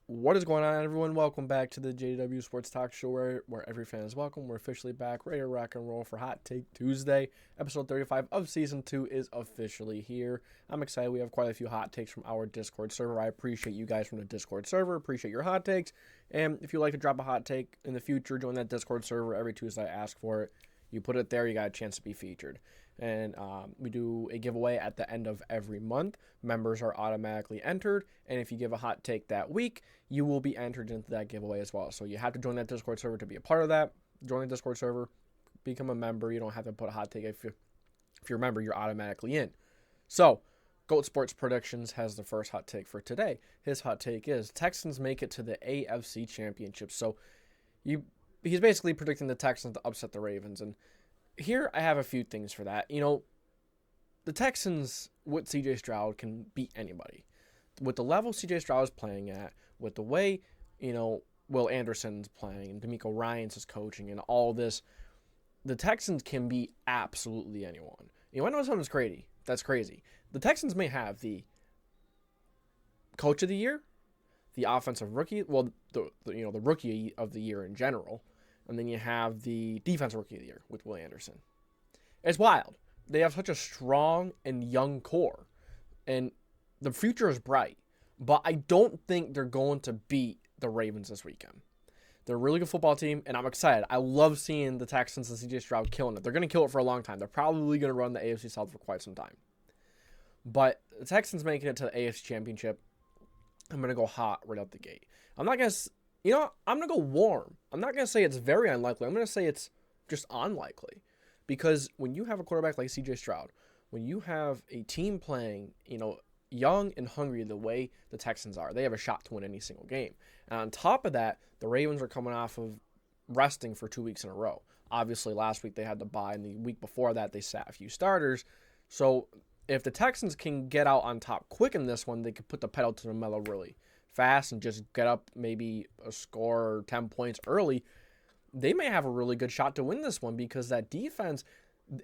What is going on, everyone? Welcome back to the JDW SportsTalkShow, where every fan is welcome. We're officially back, ready to rock and roll for Hot Take Tuesday. Episode 35 of Season 2 is officially here. I'm excited. We have quite a few hot takes from our Discord server. I appreciate you guys from the Discord server. Appreciate your hot takes. And if you'd like to drop a hot take in the future, join that Discord server. Every Tuesday I ask for it. You put it there, you got a chance to be featured. And we do a giveaway at the end of every month. Members are automatically entered, and if you give a hot take that week, you will be entered into that giveaway as well. So you have to join that Discord server to be a part of that. Join the Discord server, become a member. You don't have to put a hot take. If you're a member, you're automatically in. So Goat Sports Predictions has the first hot take for today. His hot take is Texans make it to the AFC Championship. So he's basically predicting the Texans to upset the Ravens. And here I have a few things for that. The Texans with CJ Stroud can beat anybody. With the level CJ Stroud is playing at, with the way, Will Anderson's playing and D'Amico Ryans is coaching and all this, the Texans can beat absolutely anyone. I know something's crazy. That's crazy. The Texans may have the coach of the year, the offensive rookie, the rookie of the year in general, and then you have the defensive rookie of the year with Will Anderson. It's wild. They have such a strong and young core, and the future is bright. But I don't think they're going to beat the Ravens this weekend. They're a really good football team, and I'm excited. I love seeing the Texans and CJ Stroud killing it. They're going to kill it for a long time. They're probably going to run the AFC South for quite some time. But the Texans making it to the AFC Championship, I'm going to go hot right out the gate. I'm not going to, I'm going to go warm. I'm not going to say it's very unlikely. I'm going to say it's just unlikely. Because when you have a quarterback like CJ Stroud, when you have a team playing, young and hungry the way the Texans are, they have a shot to win any single game. And on top of that, the Ravens are coming off of resting for 2 weeks in a row. Obviously, last week they had to bye, and the week before that they sat a few starters. So if the Texans can get out on top quick in this one, they could put the pedal to the metal really fast and just get up maybe a score or 10 points early. They may have a really good shot to win this one because that defense,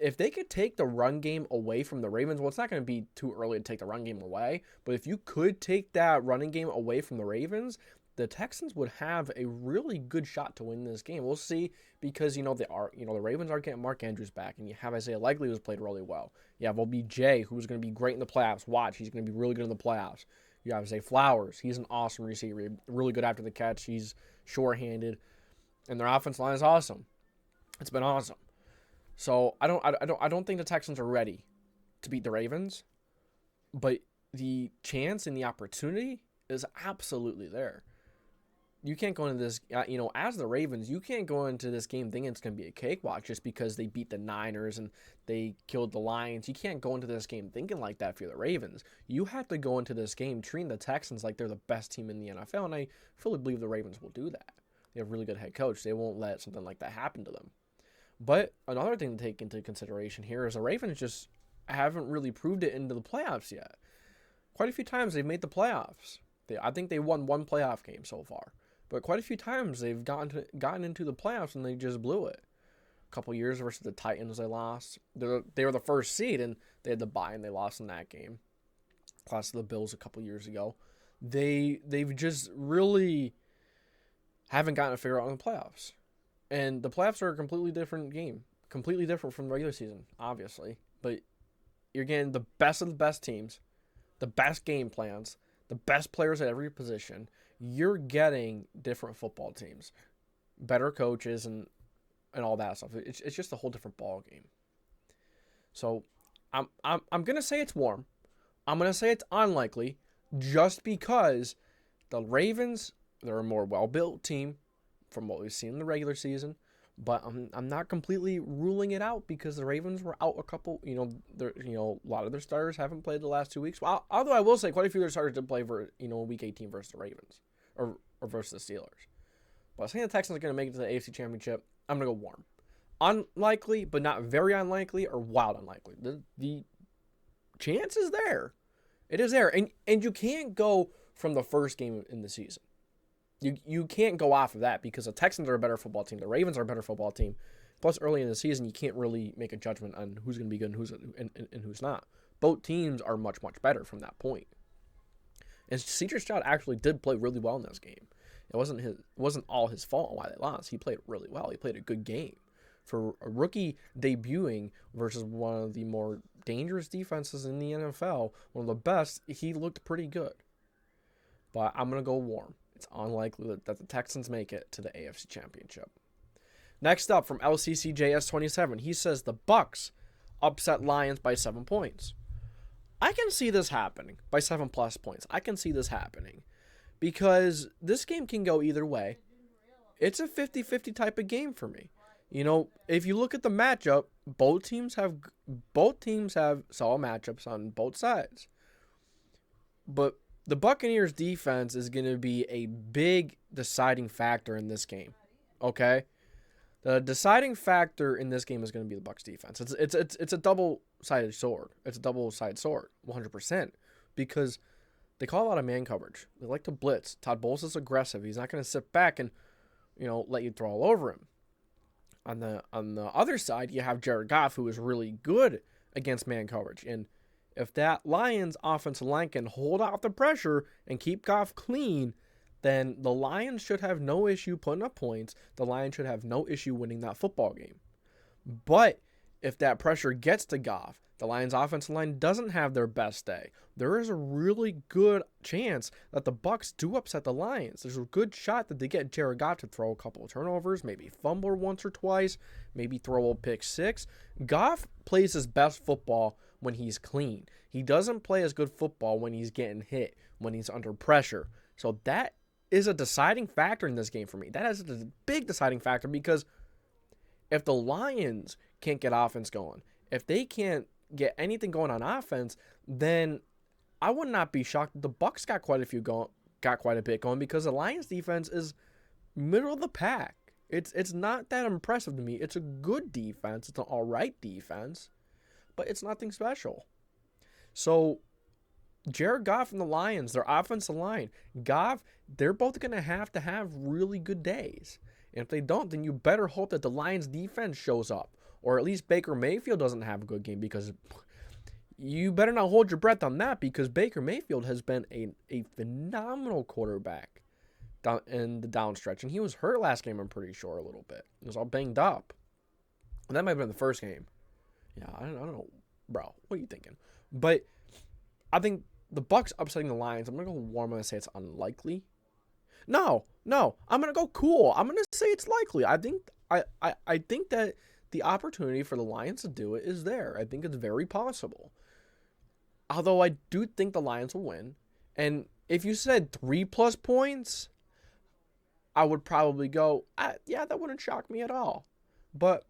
if they could take the run game away from the Ravens, well, it's not going to be too early to take the run game away, but if you could take that running game away from the Ravens, the Texans would have a really good shot to win this game. We'll see because, the Ravens are getting Mark Andrews back, and you have Isaiah Likely who's played really well. You have OBJ, who's going to be great in the playoffs. Watch, he's going to be really good in the playoffs. You have Zay Flowers. He's an awesome receiver, really good after the catch. He's sure-handed. And their offense line is awesome. It's been awesome. So I don't think the Texans are ready to beat the Ravens, but the chance and the opportunity is absolutely there. You can't go into this, as the Ravens, you can't go into this game thinking it's going to be a cakewalk just because they beat the Niners and they killed the Lions. You can't go into this game thinking like that for the Ravens. You have to go into this game treating the Texans like they're the best team in the NFL, and I fully believe the Ravens will do that. They have a really good head coach. They won't let something like that happen to them. But another thing to take into consideration here is the Ravens just haven't really proved it into the playoffs yet. Quite a few times they've made the playoffs. I think they won one playoff game so far. But quite a few times they've gotten into the playoffs and they just blew it. A couple years versus the Titans they lost. They were the first seed and they had the bye and they lost in that game. Lost to the Bills a couple years ago. They've just really haven't gotten to figure out in the playoffs. And the playoffs are a completely different game. Completely different from the regular season, obviously. But you're getting the best of the best teams, the best game plans, the best players at every position. You're getting different football teams, better coaches, and all that stuff. It's just a whole different ball game. So I'm gonna say it's warm. I'm gonna say it's unlikely, just because the Ravens, they're a more well-built team from what we've seen in the regular season, but I'm not completely ruling it out because the Ravens were out a couple. A lot of their starters haven't played the last 2 weeks. Well, although I will say quite a few of their starters did play for week 18 versus the Ravens or versus the Steelers. But I think the Texans are going to make it to the AFC Championship. I'm going to go warm, unlikely, but not very unlikely or wild unlikely. The chance is there. It is there, and you can't go from the first game in the season. You can't go off of that because the Texans are a better football team. The Ravens are a better football team. Plus, early in the season, you can't really make a judgment on who's going to be good and who's not. Both teams are much, much better from that point. And C.J. Stroud actually did play really well in this game. It wasn't all his fault why they lost. He played really well. He played a good game. For a rookie debuting versus one of the more dangerous defenses in the NFL, one of the best, he looked pretty good. But I'm going to go warm. It's unlikely that the Texans make it to the AFC Championship. Next up from LCCJS27, he says the Bucks upset Lions by 7 points. I can see this happening by 7+ points. I can see this happening because this game can go either way. It's a 50-50 type of game for me. You know, if you look at the matchup, both teams have solid matchups on both sides. But the Buccaneers defense is going to be a big deciding factor in this game. Okay? The deciding factor in this game is going to be the Bucs defense. It's a double-sided sword. It's a double-sided sword, 100%, because they call a lot of man coverage. They like to blitz. Todd Bowles is aggressive. He's not going to sit back and, let you throw all over him. On the other side, you have Jared Goff, who is really good against man coverage. And if that Lions offensive line can hold out the pressure and keep Goff clean, then the Lions should have no issue putting up points. The Lions should have no issue winning that football game. But if that pressure gets to Goff, the Lions offensive line doesn't have their best day, there is a really good chance that the Bucs do upset the Lions. There's a good shot that they get Jared Goff to throw a couple of turnovers, maybe fumble once or twice, maybe throw a pick six. Goff plays his best football when he's clean. He doesn't play as good football when he's getting hit, when he's under pressure. So that is a deciding factor in this game for me. That is a big deciding factor because if the Lions can't get offense going, if they can't get anything going on offense, then I would not be shocked that the Bucs got quite a bit going because the Lions defense is middle of the pack. It's not that impressive to me. It's a good defense. It's an all right defense, but it's nothing special. So Jared Goff and the Lions, their offensive line, Goff, they're both going to have really good days. And if they don't, then you better hope that the Lions defense shows up. Or at least Baker Mayfield doesn't have a good game because you better not hold your breath on that because Baker Mayfield has been a phenomenal quarterback down in the down stretch. And he was hurt last game, I'm pretty sure, a little bit. He was all banged up. And that might have been the first game. Yeah, I don't know. Bro, what are you thinking? But I think the Bucs upsetting the Lions, I'm going to go warm and say it's unlikely. No, I'm going to go cool. I'm going to say it's likely. I think that the opportunity for the Lions to do it is there. I think it's very possible. Although I do think the Lions will win. And if you said 3+ points, I would probably go, yeah, that wouldn't shock me at all. But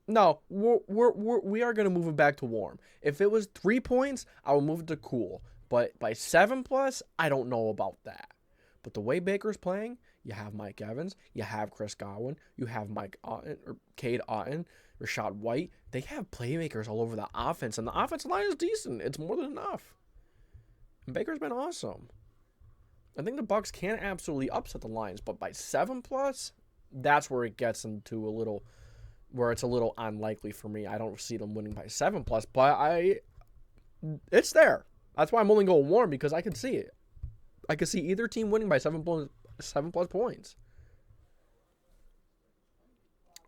no, we are going to move it back to warm. If it was 3 points, I would move it to cool. But by 7+, I don't know about that. But the way Baker's playing, you have Mike Evans, you have Chris Godwin, you have Mike Otten, or Cade Otten, Rashad White. They have playmakers all over the offense, and the offensive line is decent. It's more than enough. And Baker's been awesome. I think the Bucs can absolutely upset the Lions, but by 7+, that's where it gets into a little, where it's a little unlikely for me. I don't see them winning by 7+, but it's there. That's why I'm only going warm, because I can see it. I can see either team winning by 7+ points.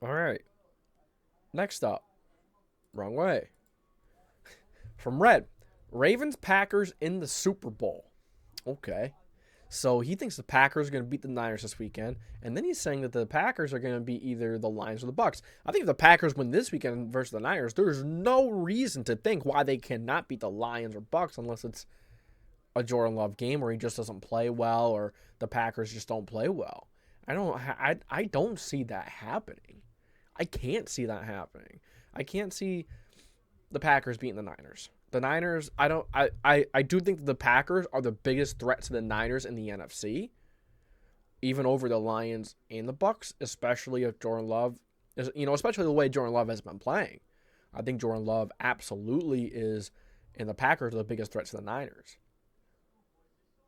All right. Next up. Wrong way. From Red. Ravens Packers in the Super Bowl. Okay. So he thinks the Packers are going to beat the Niners this weekend. And then he's saying that the Packers are going to beat either the Lions or the Bucks. I think if the Packers win this weekend versus the Niners, there's no reason to think why they cannot beat the Lions or Bucks unless it's a Jordan Love game where he just doesn't play well or the Packers just don't play well. I don't see that happening. I can't see that happening. I can't see the Packers beating the Niners. The Niners, I do think that the Packers are the biggest threat to the Niners in the NFC, even over the Lions and the Bucks, especially if Jordan Love is, especially the way Jordan Love has been playing. I think Jordan Love absolutely is, and the Packers are the biggest threat to the Niners.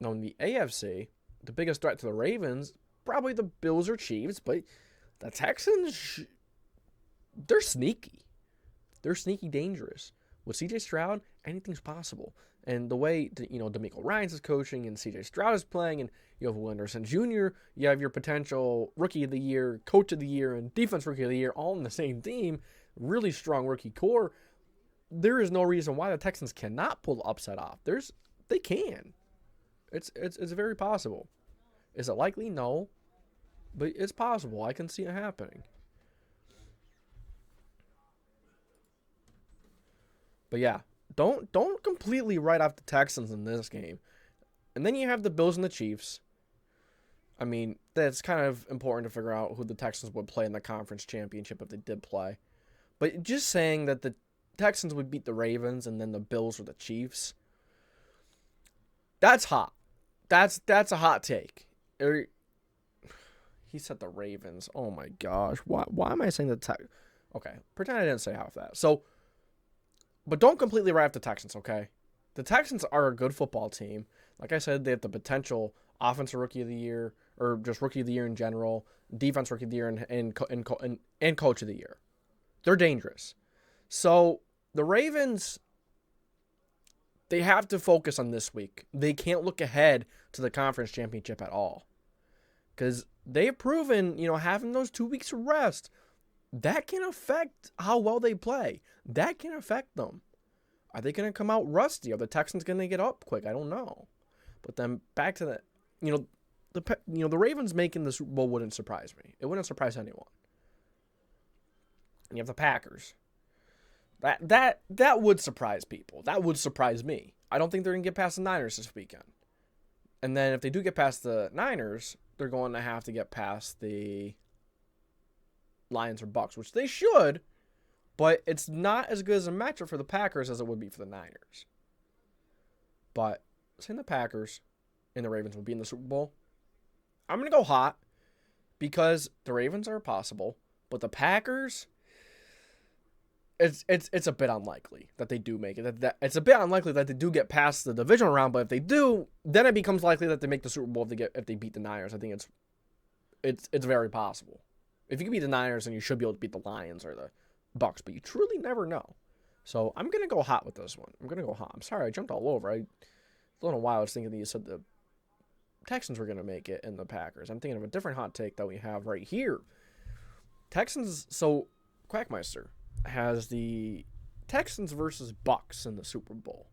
Now, in the AFC, the biggest threat to the Ravens, probably the Bills or Chiefs, but the Texans, they're sneaky. They're sneaky dangerous. With C.J. Stroud, anything's possible. And the way, DeMeco Ryans is coaching and C.J. Stroud is playing, and you have Will Anderson Jr., you have your potential Rookie of the Year, Coach of the Year, and Defense Rookie of the Year all in the same team, really strong rookie core. There is no reason why the Texans cannot pull the upset off. They can. It's very possible. Is it likely? No. But it's possible. I can see it happening. But yeah, don't completely write off the Texans in this game. And then you have the Bills and the Chiefs. I mean, that's kind of important to figure out who the Texans would play in the conference championship if they did play. But just saying that the Texans would beat the Ravens and then the Bills or the Chiefs, that's hot. That's a hot take. He said the Ravens. Oh my gosh. Why am I saying the Texans? Okay, pretend I didn't say half that. So, but don't completely write off the Texans, okay? The Texans are a good football team. Like I said, they have the potential offensive rookie of the year, or just rookie of the year in general, defense rookie of the year, and coach of the year. They're dangerous. So the Ravens, they have to focus on this week. They can't look ahead to the conference championship at all. Because they've proven, having those 2 weeks of rest, that can affect how well they play. That can affect them. Are they going to come out rusty? Are the Texans going to get up quick? I don't know. But then back to the Ravens making the Super Bowl wouldn't surprise me. It wouldn't surprise anyone. And you have the Packers. That would surprise people. That would surprise me. I don't think they're going to get past the Niners this weekend. And then if they do get past the Niners, they're going to have to get past the Lions or Bucks, which they should, but it's not as good as a matchup for the Packers as it would be for the Niners. But saying the Packers and the Ravens will be in the Super Bowl, I'm going to go hot because the Ravens are possible, but the Packers, it's a bit unlikely that they do make it. It's a bit unlikely that they do get past the divisional round, but if they do, then it becomes likely that they make the Super Bowl if they beat the Niners. I think it's very possible. If you can beat the Niners, then you should be able to beat the Lions or the Bucks, but you truly never know. So I'm going to go hot with this one. I'm sorry, I jumped all over. I don't know why I was thinking that you said the Texans were going to make it and the Packers. I'm thinking of a different hot take that we have right here. Texans, so Quackmeistr has the Texans versus Bucks in the Super Bowl.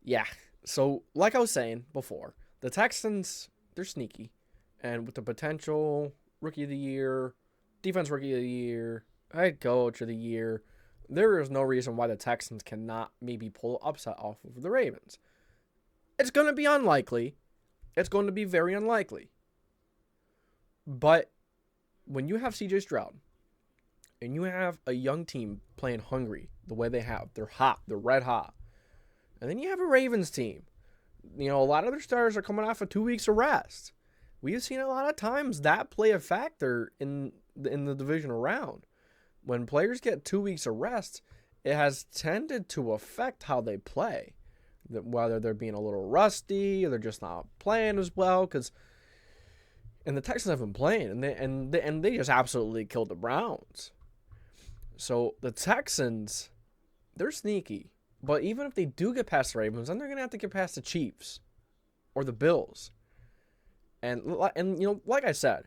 Yeah, so like I was saying before, the Texans, they're sneaky. And with the potential Rookie of the Year, Defense Rookie of the Year, Head Coach of the Year, there is no reason why the Texans cannot maybe pull an upset off of the Ravens. It's going to be unlikely. It's going to be very unlikely. But when you have C.J. Stroud, and you have a young team playing hungry the way they have, they're hot, they're red hot, and then you have a Ravens team, a lot of their stars are coming off of 2 weeks of rest. We've seen a lot of times that play a factor in the divisional round. When players get 2 weeks of rest, it has tended to affect how they play. Whether they're being a little rusty or they're just not playing as well. And the Texans have been playing, and they just absolutely killed the Browns. So the Texans, they're sneaky. But even if they do get past the Ravens, then they're going to have to get past the Chiefs or the Bills. And like I said,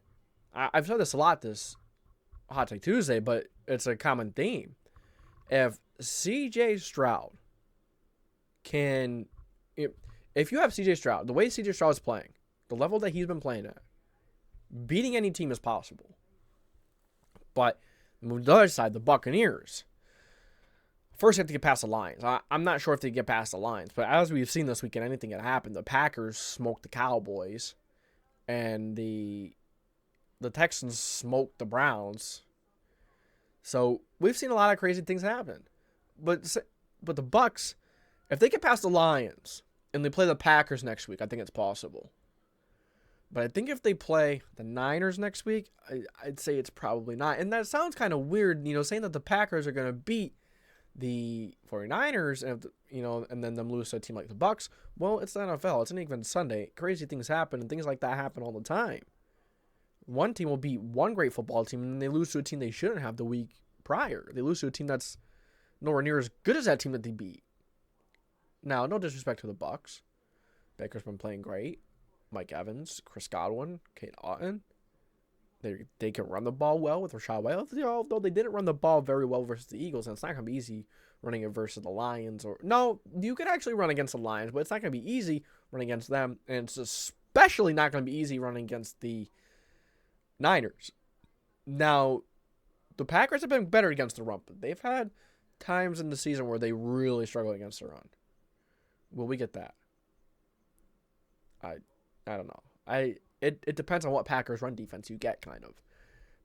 I've said this a lot this Hot Take Tuesday, but it's a common theme. If C.J. Stroud if you have C.J. Stroud, the way C.J. Stroud is playing, the level that he's been playing at, beating any team is possible. But on the other side, the Buccaneers, first you have to get past the Lions. I'm not sure if they get past the Lions, but as we've seen this weekend, anything can happen. The Packers smoked the Cowboys, and the Texans smoked the Browns. So we've seen a lot of crazy things happen. But the Bucks, if they get past the Lions and they play the Packers next week, I think it's possible. But I think if they play the Niners next week, I'd say it's probably not. And that sounds kind of weird, saying that the Packers are going to beat the 49ers and then them lose to a team like the Bucks. Well, it's the NFL. It's an even Sunday. Crazy things happen, and things like that happen all the time. One team will beat one great football team, and then they lose to a team they shouldn't have the week prior. They lose to a team that's nowhere near as good as that team that they beat. Now, no disrespect to the Bucks. Baker's been playing great. Mike Evans, Chris Godwin, Kate Otten. They can run the ball well with Rashad White. Although they didn't run the ball very well versus the Eagles, and it's not going to be easy running it versus the Lions. No, you can actually run against the Lions, but it's not going to be easy running against them, and it's especially not going to be easy running against the Niners. Now, the Packers have been better against the run, but they've had times in the season where they really struggle against the run. Will we get that? I don't know. It depends on what Packers run defense you get, kind of.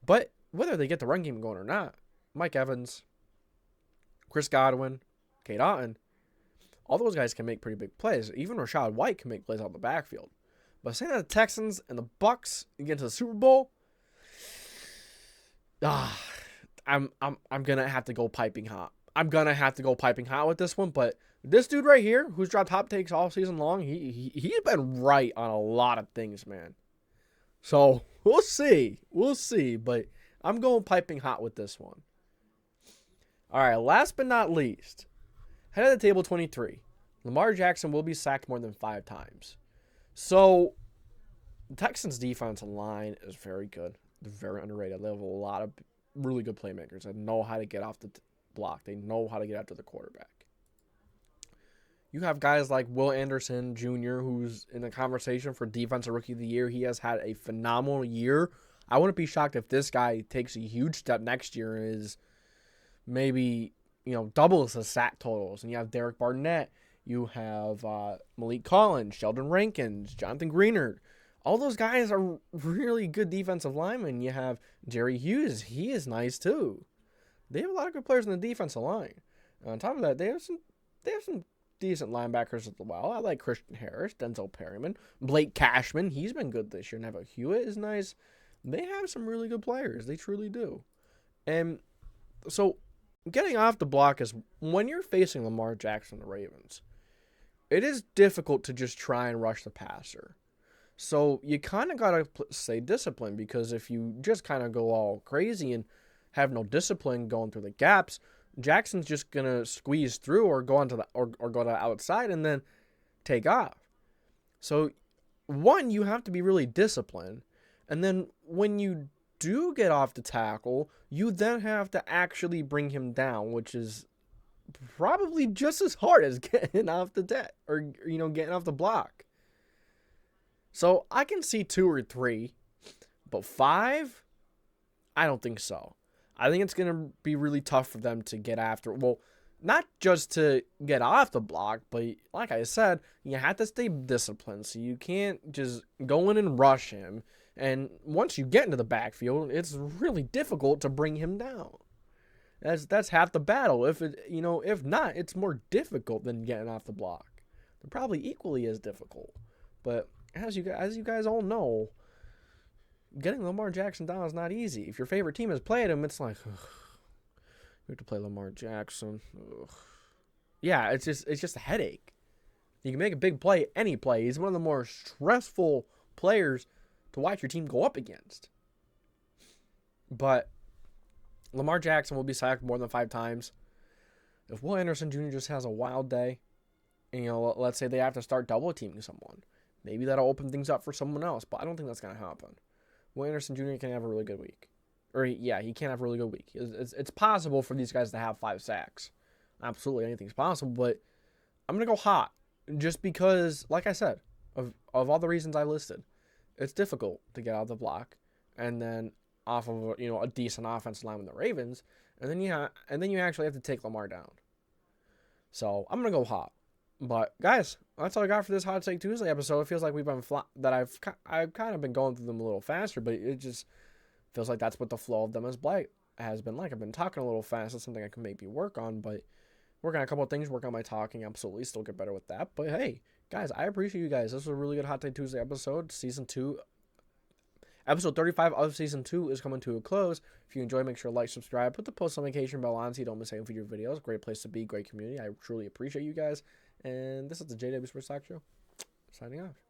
But whether they get the run game going or not, Mike Evans, Chris Godwin, Kate Otten, all those guys can make pretty big plays. Even Rashad White can make plays out of the backfield. But saying that the Texans and the Bucks get into the Super Bowl, I'm gonna have to go piping hot. I'm gonna have to go piping hot with this one. But this dude right here, who's dropped top takes all season long, he's been right on a lot of things, man. So we'll see. But I'm going piping hot with this one. All right, last but not least, head of the table 23. Lamar Jackson will be sacked more than 5 times. So the Texans' defensive line is very good. They're very underrated. They have a lot of really good playmakers that know how to get off the block. They know how to get after the quarterback. You have guys like Will Anderson Jr., who's in the conversation for Defensive Rookie of the Year. He has had a phenomenal year. I wouldn't be shocked if this guy takes a huge step next year and is maybe, doubles the sack totals. And you have Derek Barnett. You have Malik Collins, Sheldon Rankins, Jonathan Greenard. All those guys are really good defensive linemen. You have Jerry Hughes. He is nice too. They have a lot of good players in the defensive line. And on top of that, they have some decent linebackers as well. I like Christian Harris, Denzel Perryman, Blake Cashman. He's been good this year. Neville Hewitt is nice. They have some really good players. They truly do. And so getting off the block is when you're facing Lamar Jackson, the Ravens, it is difficult to just try and rush the passer. So you kind of got to stay disciplined, because if you just kind of go all crazy and have no discipline going through the gaps, Jackson's just going to squeeze through or go onto or go to the outside and then take off. So, one, you have to be really disciplined. And then when you do get off the tackle, you then have to actually bring him down, which is probably just as hard as getting off the getting off the block. So, I can see 2 or 3, but 5, I don't think so. I think it's going to be really tough for them to get after. Well, not just to get off the block, but like I said, you have to stay disciplined. So you can't just go in and rush him. And once you get into the backfield, it's really difficult to bring him down. That's half the battle. If not, it's more difficult than getting off the block. They're probably equally as difficult. But as you guys all know, getting Lamar Jackson down is not easy. If your favorite team has played him, it's like, ugh, you have to play Lamar Jackson. Ugh. Yeah, it's just a headache. You can make a big play, any play. He's one of the more stressful players to watch your team go up against. But Lamar Jackson will be sacked more than 5 times. If Will Anderson Jr. just has a wild day, and let's say they have to start double teaming someone, maybe that'll open things up for someone else. But I don't think that's going to happen. Will Anderson Jr. can have a really good week. He can have a really good week. It's possible for these guys to have 5 sacks. Absolutely, anything's possible. But I'm going to go hot. Just because, like I said, of all the reasons I listed, it's difficult to get out of the block. And then off of a decent offensive line with the Ravens. And then you actually have to take Lamar down. So I'm going to go hot. But guys, that's all I got for this Hot Take Tuesday episode. It feels like I've kind of been going through them a little faster, but it just feels like that's what the flow of them has been like. I've been talking a little fast. That's something I can maybe work on, but work on a couple of things. Work on my talking. Absolutely, still get better with that. But hey, guys, I appreciate you guys. This was a really good Hot Take Tuesday episode. Season 2, episode 35 of Season 2 is coming to a close. If you enjoy, make sure to like, subscribe, put the post notification bell on so you don't miss any future videos. Great place to be, great community. I truly appreciate you guys. And this is the JDW Sports Talk Show. Signing off.